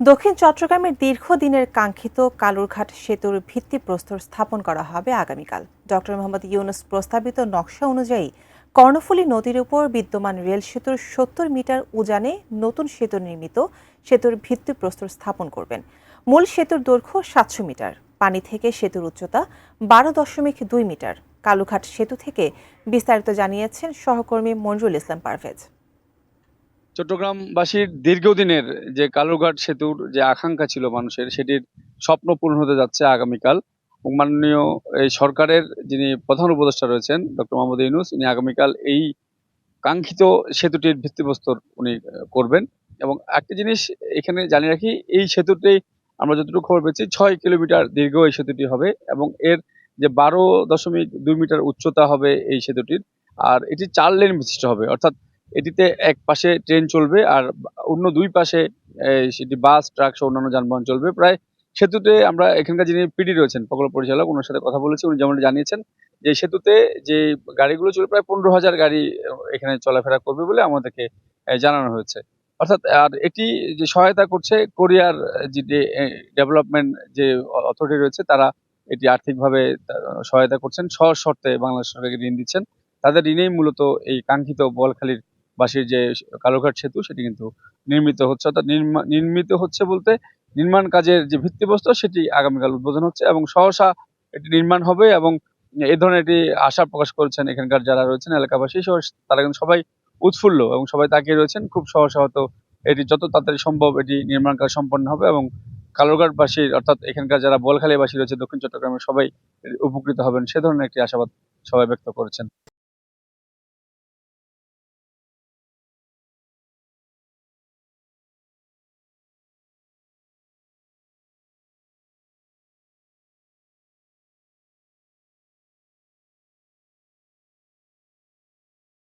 দক্ষিণ চট্টগ্রামের দীর্ঘদিনের কাঙ্ক্ষিত কালুরঘাট সেতুর ভিত্তিপ্রস্তর স্থাপন করা হবে আগামীকাল। ডক্টর মোহাম্মদ ইউনূস প্রস্তাবিত নকশা অনুযায়ী কর্ণফুলী নদীর উপর বিদ্যমান রেল সেতুর ৭০ মিটার উজানে নতুন সেতু নির্মিত সেতুর ভিত্তিপ্রস্তর স্থাপন করবেন। মূল সেতুর দৈর্ঘ্য ৭০০ মিটার, পানি থেকে সেতুর উচ্চতা ১২.২ মিটার। কালুঘাট সেতু থেকে বিস্তারিত জানিয়েছেন সহকর্মী মনজুরুল ইসলাম পারভেজ। চট্টগ্রামবাসীর দীর্ঘদিনের যে কালুরঘাট সেতুর যে আকাঙ্ক্ষা ছিল মানুষের, সেটির স্বপ্ন পূরণ হতে যাচ্ছে আগামীকাল। এবং মাননীয় এই সরকারের যিনি প্রধান উপদেষ্টা রয়েছেন ডক্টর মোহাম্মদ ইউনূস, ইনি আগামীকাল এই কাঙ্ক্ষিত সেতুটির ভিত্তিপ্রস্তর উনি করবেন। এবং একটা জিনিস এখানে জানিয়ে রাখি, এই সেতুটি আমরা যতটুকু খবর পেয়েছি ৬ কিলোমিটার দীর্ঘ এই সেতুটি হবে এবং এর যে ১২.২ মিটার উচ্চতা হবে এই সেতুটির। আর এটি ৪ লেন বিশিষ্ট হবে, অর্থাৎ এটিতে এক পাশে ট্রেন চলবে আর অন্য দুই পাশে সেটি বাস, ট্রাক সহ অন্যান্য যানবাহন চলবে। প্রায় সেতুতে আমরা এখানকার যিনি পিডি রয়েছেন, প্রকল্প পরিচালক, ওনার সাথে কথা বলেছি। উনি যেমন জানিয়েছেন যে সেতুতে যে গাড়িগুলো চলবে প্রায় ১৫,০০০ গাড়ি এখানে চলাফেরা করবে বলে আমাদেরকে জানানো হয়েছে। অর্থাৎ আর এটি যে সহায়তা করছে কোরিয়ার যে ডেভেলপমেন্ট যে অথরিটি রয়েছে, তারা এটি আর্থিকভাবে সহায়তা করছেন। সহজ শর্তে বাংলাদেশ সরকারকে ঋণ দিচ্ছেন। তাদের ঋণেই মূলত এই কাঙ্ক্ষিত বোয়ালখালীর বাসীর যে কালুরঘাট সেতু সেটি কিন্তু নির্মিত হচ্ছে। অর্থাৎ নির্মিত হচ্ছে বলতে নির্মাণ কাজের যে ভিত্তিপ্রস্তর সেটি আগামীকাল উদ্বোধন হচ্ছে এবং সহসা এটি নির্মাণ হবে। এবং এই ধরনের একটি আশা প্রকাশ করেছেন এখানকার যারা রয়েছেন এলাকাবাসী সহ, তারা কিন্তু সবাই উৎফুল্ল এবং সবাই তাকিয়ে রয়েছেন। খুব সহসা হয়তো এটি যত তাড়াতাড়ি সম্ভব এটি নির্মাণ কাজ সম্পন্ন হবে এবং কালুরঘাটবাসীর, অর্থাৎ এখানকার যারা বোয়ালখালীবাসী রয়েছে দক্ষিণ চট্টগ্রামের, সবাই উপকৃত হবেন, সে ধরনের একটি আশাবাদ সবাই ব্যক্ত করেছেন।